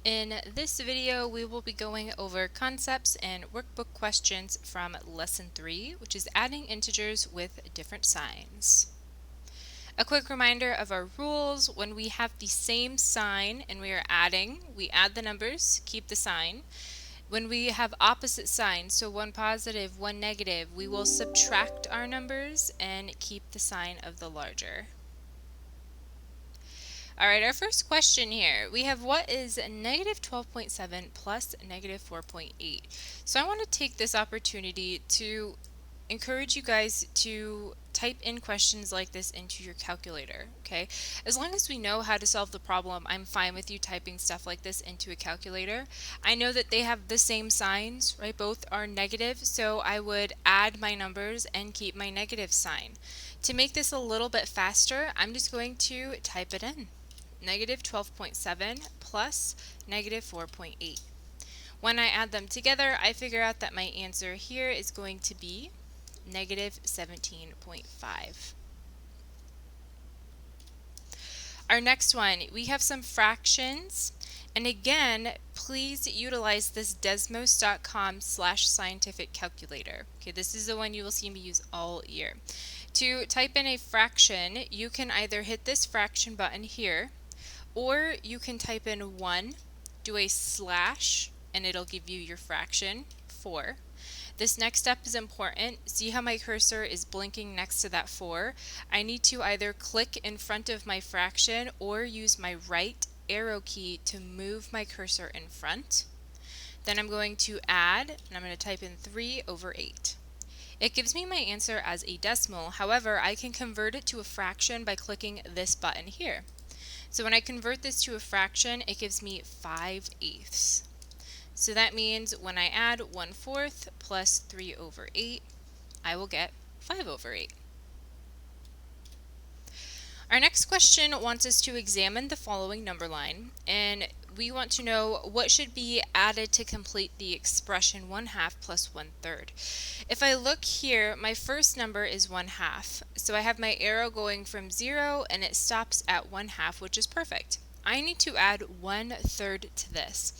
In this video, we will be going over concepts and workbook questions from Lesson 3, which is adding integers with different signs. A quick reminder of our rules: when we have the same sign and we are adding, we add the numbers, keep the sign. When we have opposite signs, so one positive, one negative, we will subtract our numbers and keep the sign of the larger. Alright, our first question here, we have what is negative 12.7 plus negative 4.8. So I want to take this opportunity to encourage you guys to type in questions like this into your calculator, okay? As long as we know how to solve the problem, I'm fine with you typing stuff like this into a calculator. I know that they have the same signs, right? Both are negative, so I would add my numbers and keep my negative sign. To make this a little bit faster, I'm just going to type it in. Negative 12.7 plus negative 4.8. When I add them together, I figure out that my answer here is going to be negative 17.5. Our next one, we have some fractions. And again, please utilize this desmos.com/scientific calculator. Okay, this is the one you will see me use all year. To type in a fraction, you can either hit this fraction button here, or you can type in 1, do a slash, and it'll give you your fraction, 4. This next step is important. See how my cursor is blinking next to that 4? I need to either click in front of my fraction or use my right arrow key to move my cursor in front. Then I'm going to add, and I'm going to type in 3/8. It gives me my answer as a decimal. However, I can convert it to a fraction by clicking this button here. So when I convert this to a fraction, it gives me 5/8. So that means when I add 1/4 plus 3/8, I will get 5/8. Our next question wants us to examine the following number line, and we want to know what should be added to complete the expression 1/2 plus 1/3. If I look here, my first number is 1/2, so I have my arrow going from 0 and it stops at 1/2, which is perfect. I need to add 1/3 to this.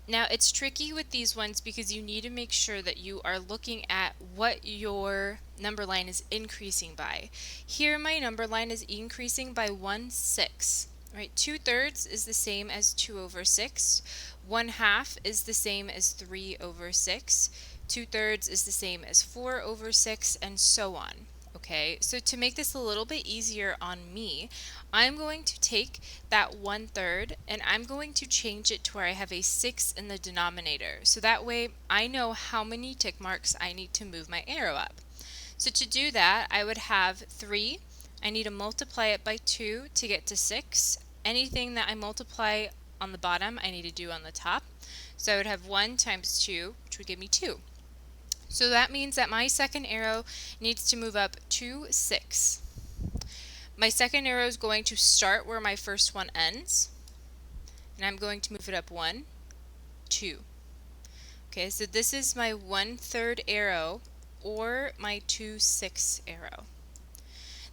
Now it's tricky with these ones because you need to make sure that you are looking at what your number line is increasing by. Here my number line is increasing by 1/6. Right? 2/3 is the same as 2/6. 1/2 is the same as 3/6. 2/3 is the same as 4/6, and so on. Okay, so to make this a little bit easier on me, I'm going to take that 1/3 and I'm going to change it to where I have a 6 in the denominator. So that way I know how many tick marks I need to move my arrow up. So to do that, I would have 3. I need to multiply it by 2 to get to 6. Anything that I multiply on the bottom, I need to do on the top. So I would have 1 times 2, which would give me 2. So that means that my second arrow needs to move up to 6. My second arrow is going to start where my first one ends, and I'm going to move it up 1, 2. Okay, so this is my 1/3 arrow or my 2/6 arrow.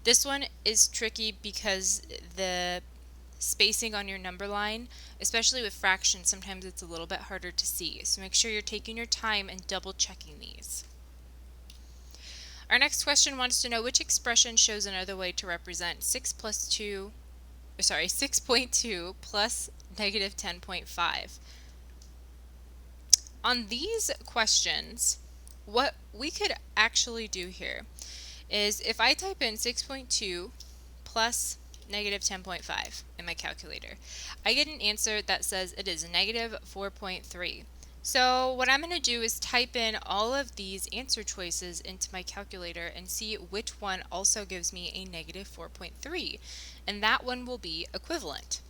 This one is tricky because the spacing on your number line, especially with fractions, sometimes it's a little bit harder to see. So make sure you're taking your time and double checking these. Our next question wants to know which expression shows another way to represent 6.2 plus negative 10.5. On these questions, what we could actually do here is if I type in 6.2 plus negative 10.5 in my calculator, I get an answer that says it is negative 4.3. So what I'm going to do is type in all of these answer choices into my calculator and see which one also gives me a negative 4.3, and that one will be equivalent.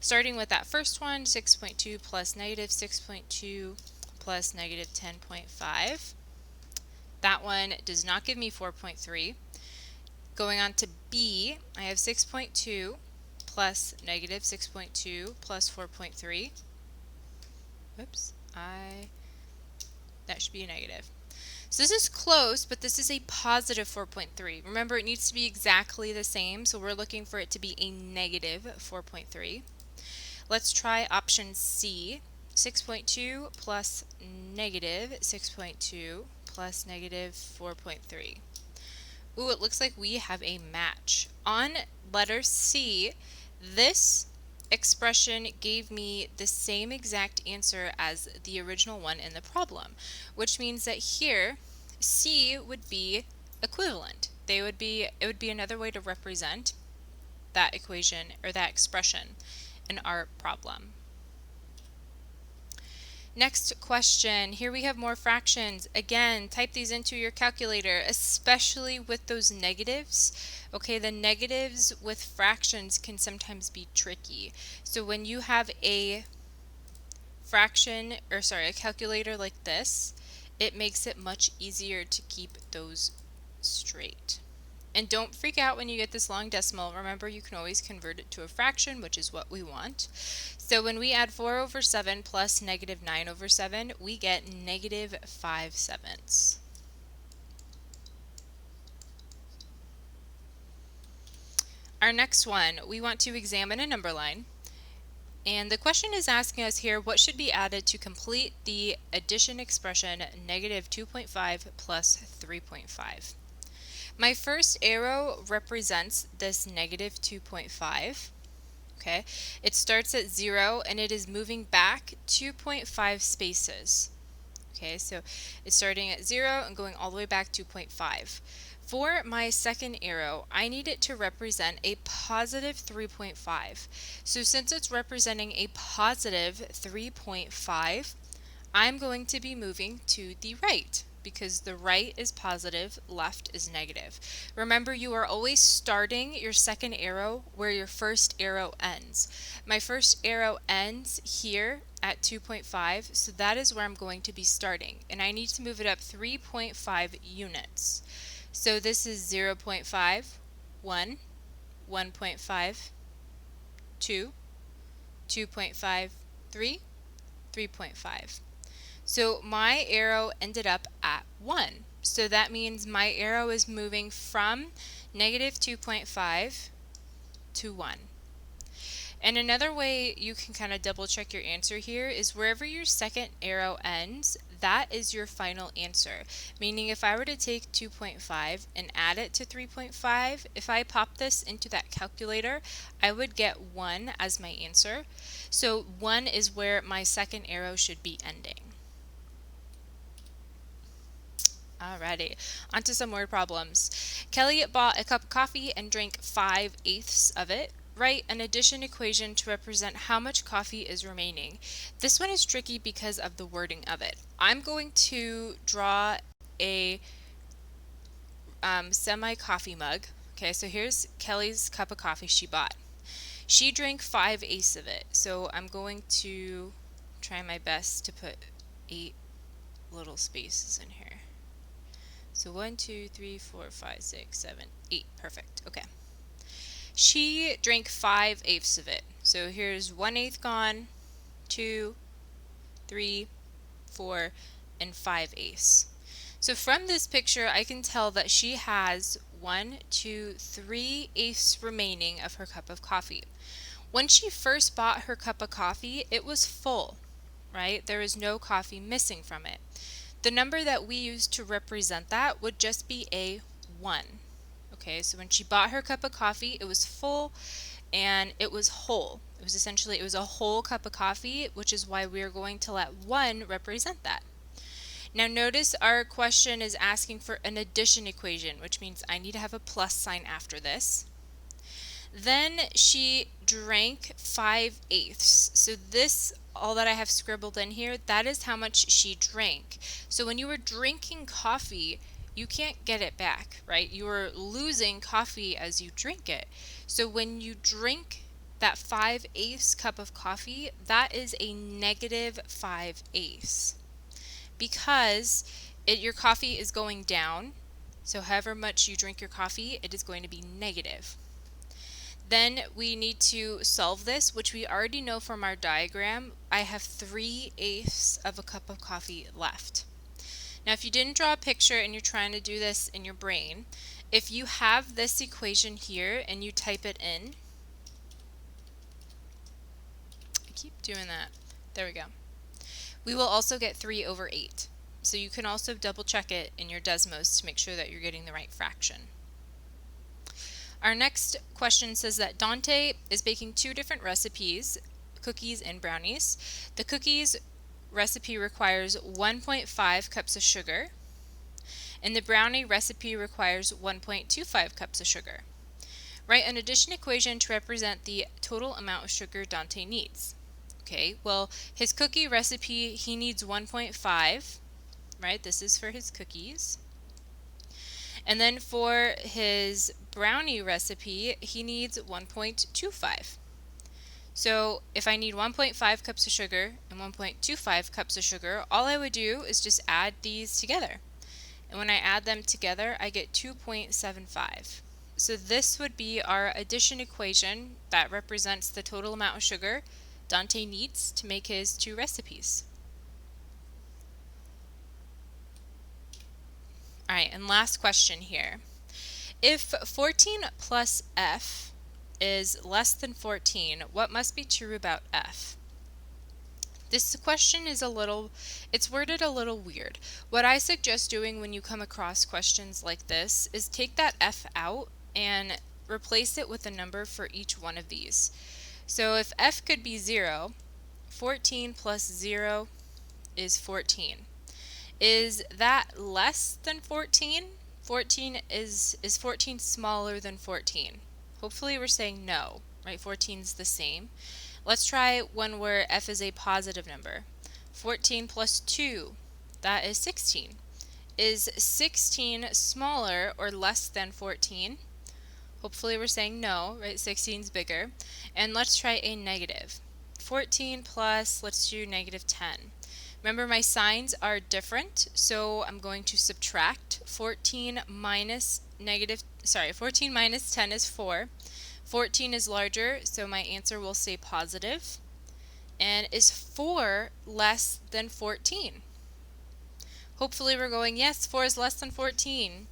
Starting with that first one, 6.2 plus negative 6.2 plus negative 10.5. That one does not give me 4.3. Going on to B, I have 6.2 plus negative 6.2 plus 4.3. Whoops, that should be a negative. So this is close, but this is a positive 4.3. Remember, it needs to be exactly the same, so we're looking for it to be a negative 4.3. Let's try option C, 6.2 plus negative 6.2 plus negative 4.3. Ooh, it looks like we have a match. On letter C, this expression gave me the same exact answer as the original one in the problem, which means that here C would be equivalent. It would be another way to represent that equation or that expression in our problem. Next question. Here we have more fractions. Again, type these into your calculator, especially with those negatives. Okay, the negatives with fractions can sometimes be tricky. So when you have a a calculator like this, it makes it much easier to keep those straight. And don't freak out when you get this long decimal. Remember, you can always convert it to a fraction, which is what we want. So when we add 4 over 7 plus negative 9 over 7, we get negative 5/7. Our next one, we want to examine a number line. And the question is asking us here, what should be added to complete the addition expression negative 2.5 plus 3.5? My first arrow represents this negative 2.5. Okay, it starts at 0 and it is moving back 2.5 spaces. Okay, so it's starting at 0 and going all the way back 2.5. For my second arrow, I need it to represent a positive 3.5. So since it's representing a positive 3.5, I'm going to be moving to the right, because the right is positive, left is negative. Remember, you are always starting your second arrow where your first arrow ends. My first arrow ends here at 2.5, so that is where I'm going to be starting. And I need to move it up 3.5 units. So this is 0.5, 1, 1.5, 2, 2.5, 3, 3.5. So my arrow ended up at 1. So that means my arrow is moving from negative 2.5 to 1. And another way you can kind of double check your answer here is wherever your second arrow ends, that is your final answer. Meaning if I were to take 2.5 and add it to 3.5, if I pop this into that calculator, I would get 1 as my answer. So 1 is where my second arrow should be ending. Alrighty, on to some word problems. Kelly bought a cup of coffee and drank 5/8 of it. Write an addition equation to represent how much coffee is remaining. This one is tricky because of the wording of it. I'm going to draw a semi-coffee mug. Okay, so here's Kelly's cup of coffee she bought. She drank 5/8 of it, so I'm going to try my best to put 8 little spaces in here. So 1, 2, 3, 4, 5, 6, 7, 8. Perfect. Okay. She drank 5/8 of it. So here's 1/8 gone, 2, 3, 4, and 5/8. So from this picture, I can tell that she has 1, 2, 3/8 remaining of her cup of coffee. When she first bought her cup of coffee, it was full, right? There was no coffee missing from it. The number that we use to represent that would just be a 1. Okay, so when she bought her cup of coffee, it was full and it was whole. It was a whole cup of coffee, which is why we're going to let 1 represent that. Now notice our question is asking for an addition equation, which means I need to have a plus sign after this. Then she drank 5/8. So this, all that I have scribbled in here, that is how much she drank. So when you were drinking coffee, you can't get it back, right? You are losing coffee as you drink it. So when you drink that 5/8 cup of coffee, that is a negative 5/8 because your coffee is going down. So however much you drink your coffee, it is going to be negative. Then we need to solve this, which we already know from our diagram. I have 3/8 of a cup of coffee left. Now, if you didn't draw a picture and you're trying to do this in your brain, if you have this equation here and you type it in, Keep doing that. There we go. We will also get 3 over 8. So you can also double check it in your Desmos to make sure that you're getting the right fraction. Our next question says that Dante is baking 2 different recipes, cookies and brownies. The cookies recipe requires 1.5 cups of sugar, and the brownie recipe requires 1.25 cups of sugar. Write an addition equation to represent the total amount of sugar Dante needs. Okay, well, his cookie recipe, he needs 1.5, right? This is for his cookies. And then for his brownie recipe, he needs 1.25. So if I need 1.5 cups of sugar and 1.25 cups of sugar, all I would do is just add these together. And when I add them together, I get 2.75. So this would be our addition equation that represents the total amount of sugar Dante needs to make his 2 recipes. Alright, and last question here. If 14 plus f is less than 14, what must be true about f? This question is it's worded a little weird. What I suggest doing when you come across questions like this is take that f out and replace it with a number for each one of these. So if f could be 0, 14 plus 0 is 14. Is that less than 14? 14 is 14 smaller than 14? Hopefully we're saying no, right? 14 is the same. Let's try one where f is a positive number. 14 plus 2, that is 16. Is 16 smaller or less than 14? Hopefully we're saying no, right? 16 is bigger. And let's try a negative. 14 plus, let's do negative 10. Remember, my signs are different, so I'm going to subtract. 14 minus 10 is 4. 14 is larger, so my answer will say positive. And is 4 less than 14? Hopefully we're going, yes, 4 is less than 14.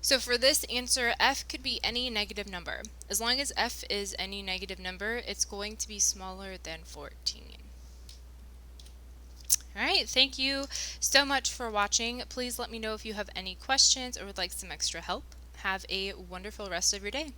So for this answer, f could be any negative number. As long as f is any negative number, it's going to be smaller than 14. Alright, thank you so much for watching. Please let me know if you have any questions or would like some extra help. Have a wonderful rest of your day.